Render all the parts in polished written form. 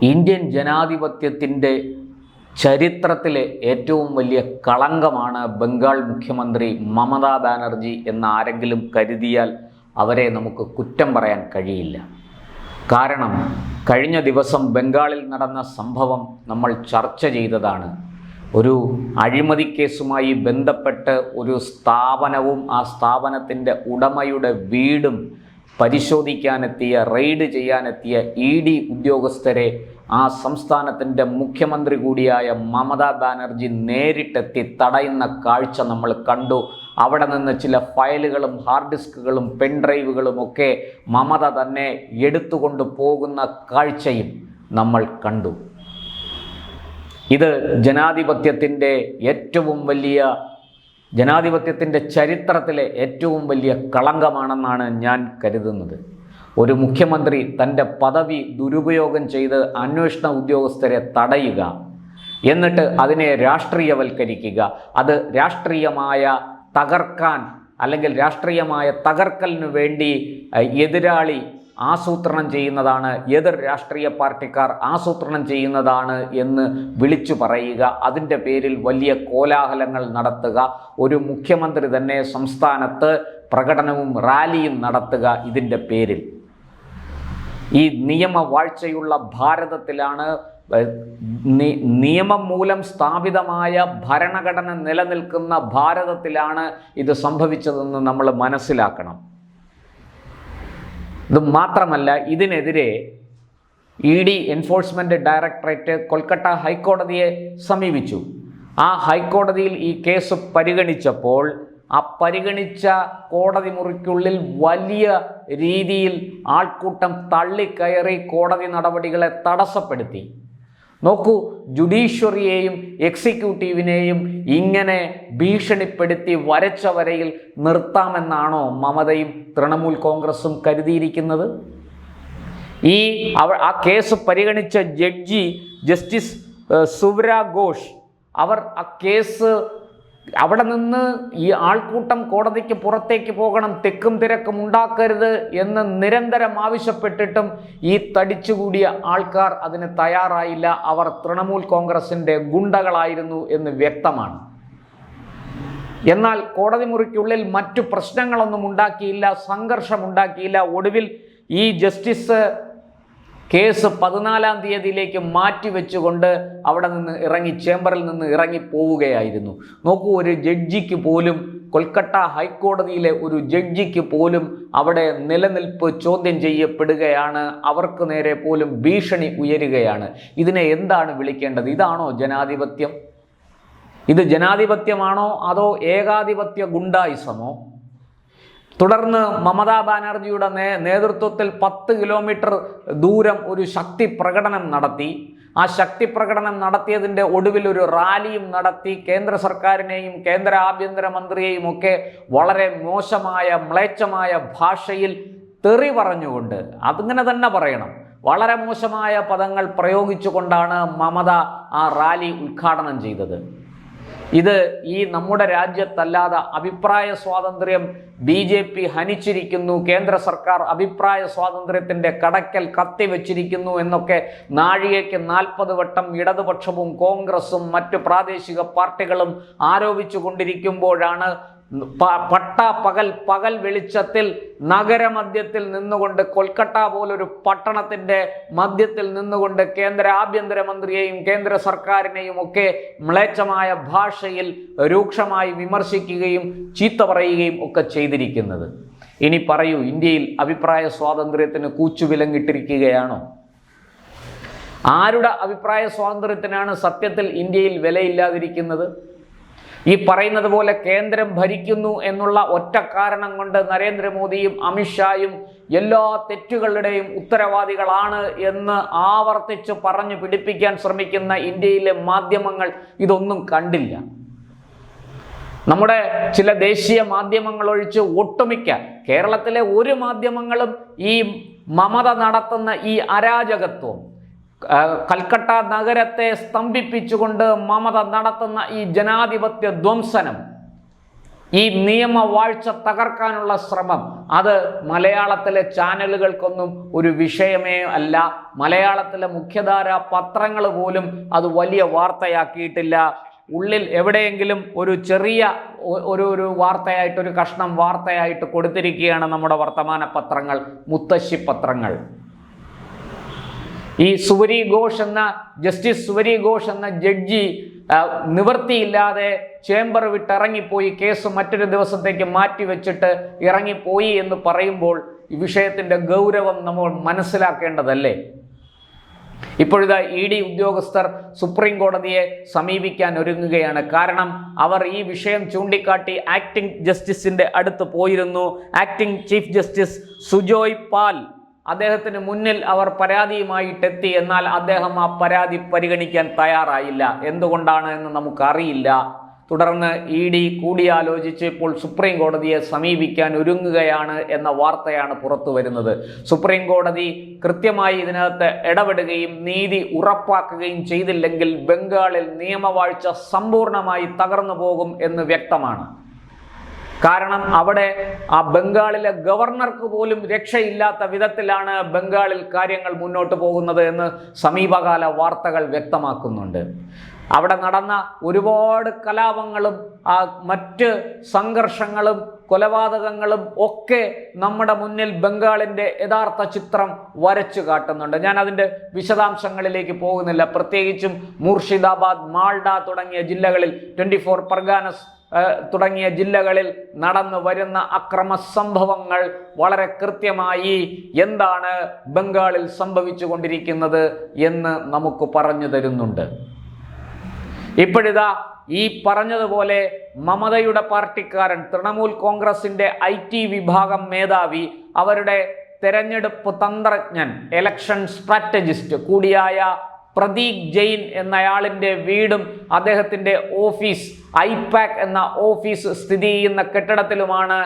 Indian ജനാധിപത്യത്തിൻ്റെ ചരിത്രത്തിലെ ഏറ്റവും വലിയ കളങ്കമാണ് ബംഗാൾ മുഖ്യമന്ത്രി മമതാ ബാനർജി എന്ന് ആരെങ്കിലും കരുതിയാൽ അവരെ നമുക്ക് കുറ്റം പറയാൻ കഴിയില്ല. കാരണം കഴിഞ്ഞ ദിവസം ബംഗാളിൽ നടന്ന സംഭവം നമ്മൾ ചർച്ച ചെയ്തതാണ്. ഒരു അഴിമതി കേസുമായി ബന്ധപ്പെട്ട് ഒരു സ്ഥാപനവും ആ സ്ഥാപനത്തിൻ്റെ ഉടമയുടെ വീടും പരിശോധിക്കാനെത്തിയ, റെയ്ഡ് ചെയ്യാനെത്തിയ ED ഉദ്യോഗസ്ഥരെ ആ സംസ്ഥാനത്തിൻ്റെ മുഖ്യമന്ത്രി കൂടിയായ മമതാ ബാനർജി നേരിട്ടെത്തി തടയുന്ന കാഴ്ച നമ്മൾ കണ്ടു. അവിടെ നിന്ന് ചില ഫയലുകളും ഹാർഡ് ഡിസ്കുകളും പെൻഡ്രൈവുകളും ഒക്കെ മമത തന്നെ എടുത്തുകൊണ്ട് പോകുന്ന കാഴ്ചയും നമ്മൾ കണ്ടു. ഇത് ജനാധിപത്യത്തിൻ്റെ ചരിത്രത്തിലെ ഏറ്റവും വലിയ കളങ്കമാണെന്നാണ് ഞാൻ കരുതുന്നത്. ഒരു മുഖ്യമന്ത്രി തൻ്റെ പദവി ദുരുപയോഗം ചെയ്ത് അന്വേഷണ ഉദ്യോഗസ്ഥരെ തടയുക, എന്നിട്ട് അതിനെ രാഷ്ട്രീയവൽക്കരിക്കുക, അത് രാഷ്ട്രീയമായ തകർക്കലിനു വേണ്ടി എതിരാളി ആസൂത്രണം ചെയ്യുന്നതാണ്, എതിർ രാഷ്ട്രീയ പാർട്ടിക്കാർ ആസൂത്രണം ചെയ്യുന്നതാണ് എന്ന് വിളിച്ചു പറയുക, അതിൻ്റെ പേരിൽ വലിയ കോലാഹലങ്ങൾ നടത്തുക, ഒരു മുഖ്യമന്ത്രി തന്നെ സംസ്ഥാനത്ത് പ്രകടനവും റാലിയും നടത്തുക. ഇതിൻ്റെ പേരിൽ ഈ നിയമവാഴ്ചയുള്ള ഭാരതത്തിലാണ്, നിയമം മൂലം സ്ഥാപിതമായ ഭരണഘടന നിലനിൽക്കുന്ന ഭാരതത്തിലാണ് ഇത് സംഭവിച്ചതെന്ന് നമ്മൾ മനസ്സിലാക്കണം. ഇത് മാത്രമല്ല, ഇതിനെതിരെ ED എൻഫോഴ്സ്മെൻറ്റ് ഡയറക്ടറേറ്റ് കൊൽക്കത്ത ഹൈക്കോടതിയെ സമീപിച്ചു. ആ ഹൈക്കോടതിയിൽ ഈ കേസ് പരിഗണിച്ചപ്പോൾ ആ പരിഗണിച്ച കോടതി മുറിക്കുള്ളിൽ വലിയ രീതിയിൽ ആൾക്കൂട്ടം തള്ളിക്കയറി കോടതി നടപടികളെ തടസ്സപ്പെടുത്തി. നോക്കൂ, ജുഡീഷ്യറിയെയും എക്സിക്യൂട്ടീവിനെയും ഇങ്ങനെ ഭീഷണിപ്പെടുത്തി വരച്ച വരയിൽ നിർത്താമെന്നാണോ മമതയും തൃണമൂൽ കോൺഗ്രസും കരുതിയിരിക്കുന്നത്? ആ കേസ് പരിഗണിച്ച ജഡ്ജി ജസ്റ്റിസ് സുവ്ര ഘോഷ് അവർ ആ കേസ് അവിടെ നിന്ന് ഈ ആൾക്കൂട്ടം കോടതിക്ക് പുറത്തേക്ക് പോകണം, തിക്കും തിരക്കും ഉണ്ടാക്കരുത് എന്ന് നിരന്തരം ആവശ്യപ്പെട്ടിട്ടും ഈ തടിച്ചുകൂടിയ ആൾക്കാർ അതിന് തയ്യാറായില്ല. അവർ തൃണമൂൽ കോൺഗ്രസിൻ്റെ ഗുണ്ടകളായിരുന്നു എന്ന് വ്യക്തമാണ്. എന്നാൽ കോടതി മുറിക്കുള്ളിൽ മറ്റു പ്രശ്നങ്ങളൊന്നും ഉണ്ടാക്കിയില്ല, സംഘർഷമുണ്ടാക്കിയില്ല. ഒടുവിൽ ഈ ജസ്റ്റിസ് കേസ് 14-ാം തീയതിയിലേക്ക് മാറ്റിവെച്ചുകൊണ്ട് അവിടെ നിന്ന് ചേംബറിൽ നിന്ന് ഇറങ്ങി പോവുകയായിരുന്നു. നോക്കൂ, ഒരു ജഡ്ജിക്ക് പോലും, കൊൽക്കത്ത ഹൈക്കോടതിയിലെ ഒരു ജഡ്ജിക്ക് പോലും അവിടെ നിലനിൽപ്പ് ചോദ്യം ചെയ്യപ്പെടുകയാണ്. അവർക്ക് നേരെ പോലും ഭീഷണി ഉയരുകയാണ്. ഇതിനെ എന്താണ് വിളിക്കേണ്ടത്? ഇതാണോ ജനാധിപത്യം? ഇത് ജനാധിപത്യമാണോ അതോ ഏകാധിപത്യ ഗുണ്ടായിസമോ? തുടർന്ന് മമതാ ബാനർജിയുടെ നേതൃത്വത്തിൽ 10 കിലോമീറ്റർ ദൂരം ഒരു ശക്തി പ്രകടനം നടത്തി. ആ ശക്തി പ്രകടനം നടത്തിയതിൻ്റെ ഒടുവിൽ ഒരു റാലിയും നടത്തി. കേന്ദ്ര സർക്കാരിനെയും കേന്ദ്ര ആഭ്യന്തരമന്ത്രിയെയും ഒക്കെ വളരെ മോശമായ മ്ലേച്ഛമായ ഭാഷയിൽ തെറി പറഞ്ഞുകൊണ്ട്, അതിങ്ങനെ തന്നെ പറയണം, വളരെ മോശമായ പദങ്ങൾ പ്രയോഗിച്ചുകൊണ്ടാണ് മമത ആ റാലി ഉദ്ഘാടനം ചെയ്തത്. ഇത് ഈ നമ്മുടെ രാജ്യത്തല്ലാതെ അഭിപ്രായ സ്വാതന്ത്ര്യം BJP ഹനിച്ചിരിക്കുന്നു, കേന്ദ്ര സർക്കാർ അഭിപ്രായ സ്വാതന്ത്ര്യത്തിൻ്റെ കടക്കൽ കത്തിവെച്ചിരിക്കുന്നു എന്നൊക്കെ നാഴികയ്ക്ക് 40 വട്ടം ഇടതുപക്ഷവും കോൺഗ്രസും മറ്റു പ്രാദേശിക പാർട്ടികളും ആരോപിച്ചു കൊണ്ടിരിക്കുമ്പോഴാണ് പകൽ വെളിച്ചത്തിൽ നഗരമധ്യത്തിൽ നിന്നുകൊണ്ട്, കൊൽക്കത്ത പോലൊരു പട്ടണത്തിൻ്റെ മധ്യത്തിൽ നിന്നുകൊണ്ട് കേന്ദ്ര ആഭ്യന്തരമന്ത്രിയെയും കേന്ദ്ര സർക്കാരിനെയും ഒക്കെ മ്ലേച്ഛമായ ഭാഷയിൽ രൂക്ഷമായി വിമർശിക്കുകയും ചീത്ത പറയുകയും ഒക്കെ ചെയ്തിരിക്കുന്നത്. ഇനി പറയൂ, ഇന്ത്യയിൽ അഭിപ്രായ സ്വാതന്ത്ര്യത്തിന് കൂച്ചുവിലങ്ങിട്ടിരിക്കുകയാണോ? ആരുടെ അഭിപ്രായ സ്വാതന്ത്ര്യത്തിനാണ് സത്യത്തിൽ ഇന്ത്യയിൽ വിലയില്ലാതിരിക്കുന്നത്? ഈ പറയുന്നത് പോലെ കേന്ദ്രം ഭരിക്കുന്നു എന്നുള്ള ഒറ്റ കാരണം കൊണ്ട് നരേന്ദ്രമോദിയും അമിത്ഷായും എല്ലാ തെറ്റുകളുടെയും ഉത്തരവാദികളാണ് എന്ന് ആവർത്തിച്ച് പറഞ്ഞു പിടിപ്പിക്കാൻ ശ്രമിക്കുന്ന ഇന്ത്യയിലെ മാധ്യമങ്ങൾ ഇതൊന്നും കണ്ടില്ല. നമ്മുടെ ചില ദേശീയ മാധ്യമങ്ങൾ ഒഴിച്ച് ഒട്ടുമിക്ക കേരളത്തിലെ ഒരു മാധ്യമങ്ങളും ഈ മമത നടത്തുന്ന ഈ അരാജകത്വം, കൽക്കട്ട നഗരത്തെ സ്തംഭിപ്പിച്ചുകൊണ്ട് മമത നടത്തുന്ന ഈ ജനാധിപത്യ ധ്വംസനം, ഈ നിയമവാഴ്ച തകർക്കാനുള്ള ശ്രമം അത് മലയാളത്തിലെ ചാനലുകൾക്കൊന്നും ഒരു വിഷയമേ അല്ല. മലയാളത്തിലെ മുഖ്യധാര പത്രങ്ങൾ പോലും അത് വലിയ വാർത്തയാക്കിയിട്ടില്ല. ഉള്ളിൽ എവിടെയെങ്കിലും ഒരു ചെറിയ ഒരു വാർത്തയായിട്ട്, ഒരു കഷ്ണം വാർത്തയായിട്ട് കൊടുത്തിരിക്കുകയാണ് നമ്മുടെ വർത്തമാന പത്രങ്ങൾ, മുത്തശ്ശി പത്രങ്ങൾ. ഈ ജസ്റ്റിസ് സുവരി ഘോഷ് എന്ന ജഡ്ജി നിവൃത്തിയില്ലാതെ ചേംബർ വിട്ടിറങ്ങിപ്പോയി, കേസ് മറ്റൊരു ദിവസത്തേക്ക് മാറ്റിവെച്ചിട്ട് ഇറങ്ങിപ്പോയി എന്ന് പറയുമ്പോൾ ഈ വിഷയത്തിൻ്റെ ഗൗരവം നമ്മൾ മനസ്സിലാക്കേണ്ടതല്ലേ? ഇപ്പോഴിതാ ED ഉദ്യോഗസ്ഥർ സുപ്രീം കോടതിയെ സമീപിക്കാൻ ഒരുങ്ങുകയാണ്. കാരണം അവർ ഈ വിഷയം ചൂണ്ടിക്കാട്ടി ആക്ടിംഗ് ജസ്റ്റിസിന്റെ അടുത്ത് പോയിരുന്നു. ആക്ടിംഗ് ചീഫ് ജസ്റ്റിസ് സുജോയ് പാൽ, അദ്ദേഹത്തിന് മുന്നിൽ അവർ പരാതിയുമായിട്ടെത്തി. എന്നാൽ അദ്ദേഹം ആ പരാതി പരിഗണിക്കാൻ തയ്യാറായില്ല. എന്തുകൊണ്ടാണ് എന്ന് നമുക്കറിയില്ല. തുടർന്ന് ED കൂടിയാലോചിച്ച് ഇപ്പോൾ സുപ്രീം കോടതിയെ സമീപിക്കാൻ ഒരുങ്ങുകയാണ് എന്ന വാർത്തയാണ് പുറത്തു വരുന്നത്. സുപ്രീം കോടതി കൃത്യമായി ഇതിനകത്ത് ഇടപെടുകയും നീതി ഉറപ്പാക്കുകയും ചെയ്തില്ലെങ്കിൽ ബംഗാളിൽ നിയമവാഴ്ച സമ്പൂർണ്ണമായി തകർന്നു പോകും എന്ന് വ്യക്തമാണ്. കാരണം അവിടെ ആ ബംഗാളിലെ ഗവർണർക്ക് പോലും രക്ഷയില്ലാത്ത വിധത്തിലാണ് ബംഗാളിൽ കാര്യങ്ങൾ മുന്നോട്ട് പോകുന്നത് എന്ന് സമീപകാല വാർത്തകൾ വ്യക്തമാക്കുന്നുണ്ട്. അവിടെ നടന്ന ഒരുപാട് കലാപങ്ങളും മറ്റ് സംഘർഷങ്ങളും കൊലപാതകങ്ങളും ഒക്കെ നമ്മുടെ മുന്നിൽ ബംഗാളിൻ്റെ യഥാർത്ഥ ചിത്രം വരച്ചു കാട്ടുന്നുണ്ട്. ഞാൻ അതിൻ്റെ വിശദാംശങ്ങളിലേക്ക് പോകുന്നില്ല. പ്രത്യേകിച്ചും മൂർഷിദാബാദ്, മാൾഡ തുടങ്ങിയ ജില്ലകളിൽ, 24 പർഗാനസ് തുടങ്ങിയ ജില്ലകളിൽ നടന്നു വരുന്ന അക്രമ സംഭവങ്ങൾ വളരെ കൃത്യമായി എന്താണ് ബംഗാളിൽ സംഭവിച്ചു കൊണ്ടിരിക്കുന്നത് എന്ന് നമുക്ക് പറഞ്ഞു തരുന്നുണ്ട്. ഇപ്പോഴിതാ ഈ പറഞ്ഞതുപോലെ മമതയുടെ പാർട്ടിക്കാരൻ, തൃണമൂൽ കോൺഗ്രസിന്റെ IT വിഭാഗം മേധാവി, അവരുടെ തെരഞ്ഞെടുപ്പ് തന്ത്രജ്ഞൻ, ഇലക്ഷൻ സ്ട്രാറ്റജിസ്റ്റ് കൂടിയായ പ്രദീപ് ജെയിൻ എന്നയാളിൻ്റെ വീടും അദ്ദേഹത്തിൻ്റെ ഓഫീസ്, ഐപാക് എന്ന ഓഫീസ് സ്ഥിതി ചെയ്യുന്ന കെട്ടിടത്തിലുമാണ്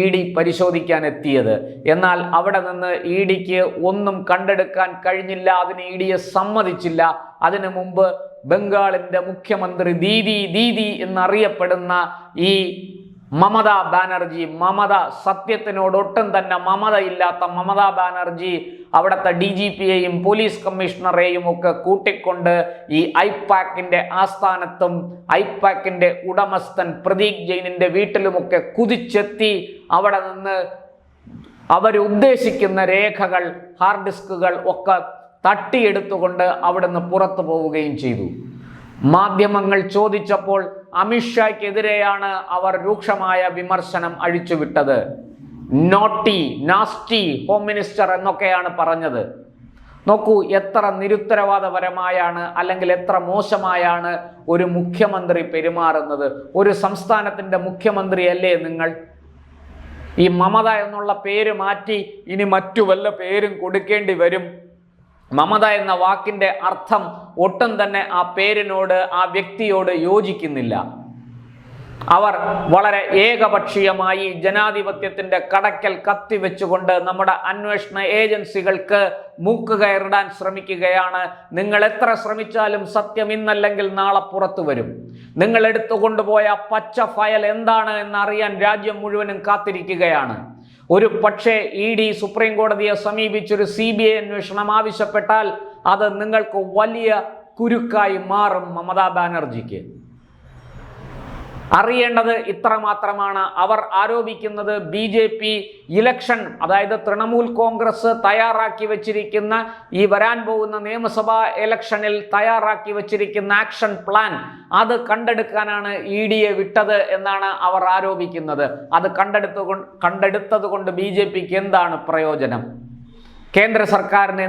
ED പരിശോധിക്കാൻ എത്തിയത്. എന്നാൽ അവിടെ നിന്ന് EDക്ക് ഒന്നും കണ്ടെടുക്കാൻ കഴിഞ്ഞില്ല. അതിന് EDയെ സമ്മതിച്ചില്ല. അതിനു മുമ്പ് ബംഗാളിൻ്റെ മുഖ്യമന്ത്രി ദീദി എന്നറിയപ്പെടുന്ന ഈ മമതാ ബാനർജി, സത്യത്തിനോടൊട്ടും തന്നെ മമതയില്ലാത്ത മമതാ ബാനർജി അവിടുത്തെ DGPയെയും പോലീസ് കമ്മീഷണറെയും ഒക്കെ കൂട്ടിക്കൊണ്ട് ഈ ഐപാക്കിന്റെ ആസ്ഥാനത്തും ഐപാക്കിന്റെ ഉടമസ്ഥൻ പ്രദീപ് ജെയിനിന്റെ വീട്ടിലുമൊക്കെ കുതിച്ചെത്തി അവിടെ നിന്ന് അവരുദ്ദേശിക്കുന്ന രേഖകൾ, ഹാർഡ് ഡിസ്കുകൾ ഒക്കെ തട്ടിയെടുത്തുകൊണ്ട് അവിടുന്ന് പുറത്തു പോവുകയും ചെയ്തു. മാധ്യമങ്ങൾ ചോദിച്ചപ്പോൾ അമിത്ഷായ്ക്കെതിരെയാണ് അവർ രൂക്ഷമായ വിമർശനം അഴിച്ചുവിട്ടത്. നാസ്റ്റി ഹോം മിനിസ്റ്റർ എന്നൊക്കെയാണ് പറഞ്ഞത്. നോക്കൂ, എത്ര നിരുത്തരവാദപരമായാണ് അല്ലെങ്കിൽ എത്ര മോശമായാണ് ഒരു മുഖ്യമന്ത്രി പെരുമാറുന്നത്. ഒരു സംസ്ഥാനത്തിൻ്റെ മുഖ്യമന്ത്രിയല്ലേ നിങ്ങൾ? ഈ മമത എന്നുള്ള പേര് മാറ്റി ഇനി മറ്റു വല്ല പേരും കൊടുക്കേണ്ടി വരും. മമത എന്ന വാക്കിൻ്റെ അർത്ഥം ഒട്ടും തന്നെ ആ പേരിനോട്, ആ വ്യക്തിയോട് യോജിക്കുന്നില്ല. അവർ വളരെ ഏകപക്ഷീയമായി ജനാധിപത്യത്തിൻ്റെ കടക്കൽ കത്തിവെച്ചുകൊണ്ട് നമ്മുടെ അന്വേഷണ ഏജൻസികൾക്ക് മൂക്കുകയറിടാൻ ശ്രമിക്കുകയാണ്. നിങ്ങൾ എത്ര ശ്രമിച്ചാലും സത്യം ഇന്നല്ലെങ്കിൽ നാളെ പുറത്തു വരും. നിങ്ങൾ എടുത്തുകൊണ്ടുപോയ പച്ച ഫയൽ എന്താണ് എന്നറിയാൻ രാജ്യം മുഴുവനും കാത്തിരിക്കുകയാണ്. ഒരു പക്ഷേ ED സുപ്രീം കോടതിയെ സമീപിച്ചൊരു CBI അന്വേഷണം ആവശ്യപ്പെട്ടാൽ അത് നിങ്ങൾക്ക് വലിയ കുരുക്കായി മാറും. മമതാ ബാനർജിക്ക് അറിയേണ്ടത് ഇത്ര മാത്രമാണ്. അവർ ആരോപിക്കുന്നത് BJP ഇലക്ഷൻ, അതായത് തൃണമൂൽ കോൺഗ്രസ് തയ്യാറാക്കി വച്ചിരിക്കുന്ന ഈ വരാൻ പോകുന്ന നിയമസഭാ ഇലക്ഷനിൽ തയ്യാറാക്കി വച്ചിരിക്കുന്ന ആക്ഷൻ പ്ലാൻ, അത് കണ്ടെടുക്കാനാണ് EDയെ വിട്ടത് എന്നാണ് അവർ ആരോപിക്കുന്നത്. അത് കണ്ടെടുത്തത് കൊണ്ട് BJPക്ക് എന്താണ് പ്രയോജനം? കേന്ദ്ര സർക്കാരിന്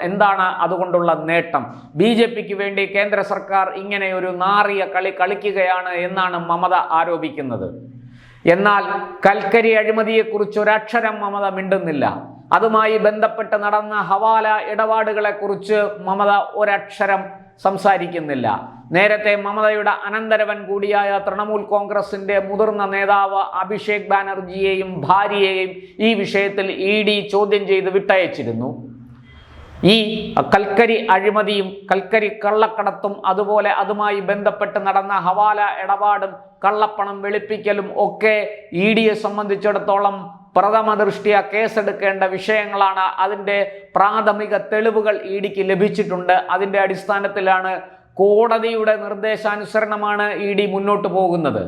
എന്താണ് അതുകൊണ്ടുള്ള നേട്ടം? BJPക്ക് വേണ്ടി കേന്ദ്ര സർക്കാർ ഇങ്ങനെ ഒരു നാറിയ കളി കളിക്കുകയാണ് എന്നാണ് മമത ആരോപിക്കുന്നത്. എന്നാൽ കൽക്കരി അഴിമതിയെക്കുറിച്ച് ഒരക്ഷരം മമത മിണ്ടുന്നില്ല. അതുമായി ബന്ധപ്പെട്ട് നടന്ന ഹവാല ഇടപാടുകളെക്കുറിച്ച് മമത ഒരക്ഷരം സംസാരിക്കുന്നില്ല. നേരത്തെ മമതയുടെ അനന്തരവൻ കൂടിയായ തൃണമൂൽ കോൺഗ്രസിന്റെ മുതിർന്ന നേതാവ് അഭിഷേക് ബാനർജിയെയും ഭാര്യയെയും ഈ വിഷയത്തിൽ ED ചോദ്യം ചെയ്ത് വിട്ടയച്ചിരുന്നു. ഈ കൽക്കരി അഴിമതിയും കൽക്കരി കള്ളക്കടത്തും അതുപോലെ അതുമായി ബന്ധപ്പെട്ട് നടന്ന ഹവാല ഇടപാടും കള്ളപ്പണം വെളുപ്പിക്കലും ഒക്കെ EDയെ സംബന്ധിച്ചിടത്തോളം പ്രഥമ ദൃഷ്ട്യാ കേസെടുക്കേണ്ട വിഷയങ്ങളാണ്. അതിൻ്റെ പ്രാഥമിക തെളിവുകൾ EDക്ക് ലഭിച്ചിട്ടുണ്ട്. അതിൻ്റെ അടിസ്ഥാനത്തിലാണ് കോടതിയുടെ നിർദ്ദേശാനുസരണമാണ് ED മുന്നോട്ട് പോകുന്നത്.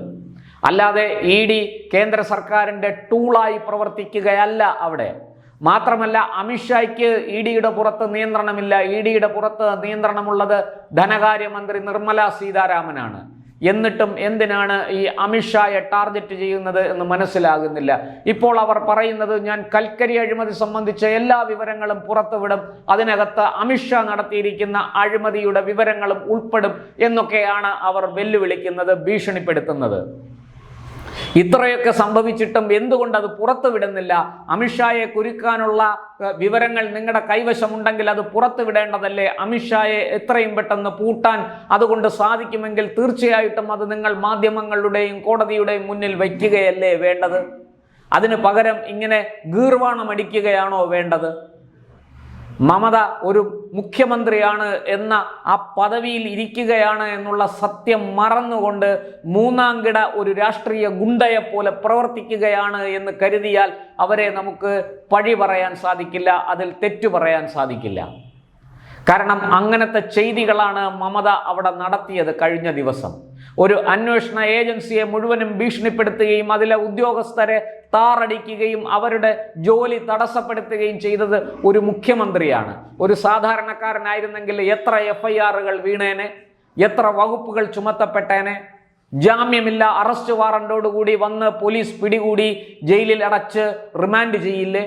അല്ലാതെ ED കേന്ദ്ര സർക്കാരിൻ്റെ ടൂളായി പ്രവർത്തിക്കുകയല്ല അവിടെ. മാത്രമല്ല, അമിത്ഷായ്ക്ക് EDയുടെ പുറത്ത് നിയന്ത്രണമില്ല. EDയുടെ പുറത്ത് നിയന്ത്രണമുള്ളത് ധനകാര്യമന്ത്രി നിർമ്മല സീതാരാമനാണ്. എന്നിട്ടും എന്തിനാണ് ഈ അമിത്ഷായെ ടാർഗറ്റ് ചെയ്യുന്നത് എന്ന് മനസ്സിലാകുന്നില്ല. ഇപ്പോൾ അവർ പറയുന്നത്, ഞാൻ കൽക്കരി അഴിമതി സംബന്ധിച്ച എല്ലാ വിവരങ്ങളും പുറത്തുവിടും, അതിനകത്ത് അമിത്ഷാ നടത്തിയിരിക്കുന്ന അഴിമതിയുടെ വിവരങ്ങളും ഉൾപ്പെടും എന്നൊക്കെയാണ് അവർ വെല്ലുവിളിക്കുന്നത്, ഭീഷണിപ്പെടുത്തുന്നത്. ഇത്രയൊക്കെ സംഭവിച്ചിട്ടും എന്തുകൊണ്ട് അത് പുറത്തു വിടുന്നില്ല? അമിത്ഷായെ കുരുക്കാനുള്ള വിവരങ്ങൾ നിങ്ങളുടെ കൈവശമുണ്ടെങ്കിൽ അത് പുറത്തു വിടേണ്ടതല്ലേ? അമിത്ഷായെ എത്രയും പെട്ടെന്ന് പൂട്ടാൻ അതുകൊണ്ട് സാധിക്കുമെങ്കിൽ തീർച്ചയായിട്ടും അത് നിങ്ങൾ മാധ്യമങ്ങളുടെയും കോടതിയുടെയും മുന്നിൽ വയ്ക്കുകയല്ലേ വേണ്ടത്? അതിന് പകരം ഇങ്ങനെ ഗീർവാണം അടിക്കുകയാണോ വേണ്ടത്? മമത ഒരു മുഖ്യമന്ത്രിയാണ് എന്ന ആ പദവിയിൽ ഇരിക്കുകയാണ് എന്നുള്ള സത്യം മറന്നുകൊണ്ട് മൂന്നാംകിട ഒരു രാഷ്ട്രീയ ഗുണ്ടയെപ്പോലെ പ്രവർത്തിക്കുകയാണ് എന്ന് കരുതിയാൽ അവരെ നമുക്ക് പഴി പറയാൻ സാധിക്കില്ല, അതിൽ തെറ്റു പറയാൻ സാധിക്കില്ല. കാരണം അങ്ങനത്തെ ചെയ്തികളാണ് മമത അവിടെ നടത്തിയത്. കഴിഞ്ഞ ദിവസം ഒരു അന്വേഷണ ഏജൻസിയെ മുഴുവനും ഭീഷണിപ്പെടുത്തുകയും അതിലെ ഉദ്യോഗസ്ഥരെ താറടിക്കുകയും അവരുടെ ജോലി തടസ്സപ്പെടുത്തുകയും ചെയ്തത് ഒരു മുഖ്യമന്ത്രിയാണ്. ഒരു സാധാരണക്കാരനായിരുന്നെങ്കിൽ എത്ര FIRകൾ വീണേനെ, എത്ര വകുപ്പുകൾ ചുമത്തപ്പെട്ടേനെ. ജാമ്യമില്ല, അറസ്റ്റ് വാറണ്ടോടുകൂടി വന്ന് പോലീസ് പിടികൂടി ജയിലിൽ അടച്ച് റിമാൻഡ് ചെയ്യില്ലേ?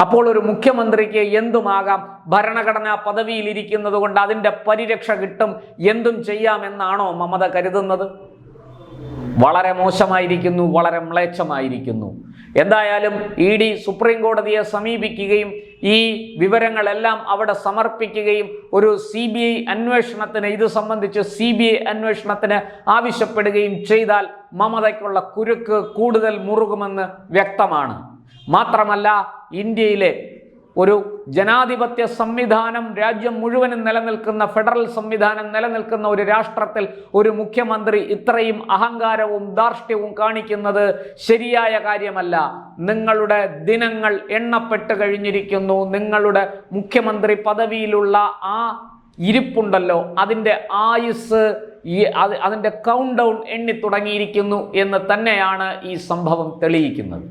അപ്പോൾ ഒരു മുഖ്യമന്ത്രിക്ക് എന്തുമാകാം. ഭരണഘടനാ പദവിയിൽ ഇരിക്കുന്നത് കൊണ്ട് അതിൻ്റെ പരിരക്ഷ കിട്ടും, എന്തും ചെയ്യാമെന്നാണോ മമത കരുതുന്നത്? വളരെ മോശമായിരിക്കുന്നു, വളരെ മ്ലേച്ഛമായിരിക്കുന്നു. എന്തായാലും ED സുപ്രീം കോടതിയെ സമീപിക്കുകയും ഈ വിവരങ്ങളെല്ലാം അവിടെ സമർപ്പിക്കുകയും ഒരു CBI അന്വേഷണത്തിന്, ഇത് സംബന്ധിച്ച് CBI അന്വേഷണത്തിന് ആവശ്യപ്പെടുകയും ചെയ്താൽ മമതയ്ക്കുള്ള കുരുക്ക് കൂടുതൽ മുറുകുമെന്ന് വ്യക്തമാണ്. മാത്രമല്ല, ഇന്ത്യയിലെ ഒരു ജനാധിപത്യ സംവിധാനം, രാജ്യം മുഴുവനും നിലനിൽക്കുന്ന ഫെഡറൽ സംവിധാനം നിലനിൽക്കുന്ന ഒരു രാഷ്ട്രത്തിൽ ഒരു മുഖ്യമന്ത്രി ഇത്രയും അഹങ്കാരവും ധാർഷ്ട്യവും കാണിക്കുന്നത് ശരിയായ കാര്യമല്ല. നിങ്ങളുടെ ദിനങ്ങൾ എണ്ണപ്പെട്ട് കഴിഞ്ഞിരിക്കുന്നു. നിങ്ങളുടെ മുഖ്യമന്ത്രി പദവിയിലുള്ള ആ ഇരിപ്പുണ്ടല്ലോ, അതിൻ്റെ ആയുസ്, അതിൻ്റെ കൗണ്ട് ഡൗൺ എണ്ണി തുടങ്ങിയിരിക്കുന്നു എന്ന് തന്നെയാണ് ഈ സംഭവം തെളിയിക്കുന്നത്.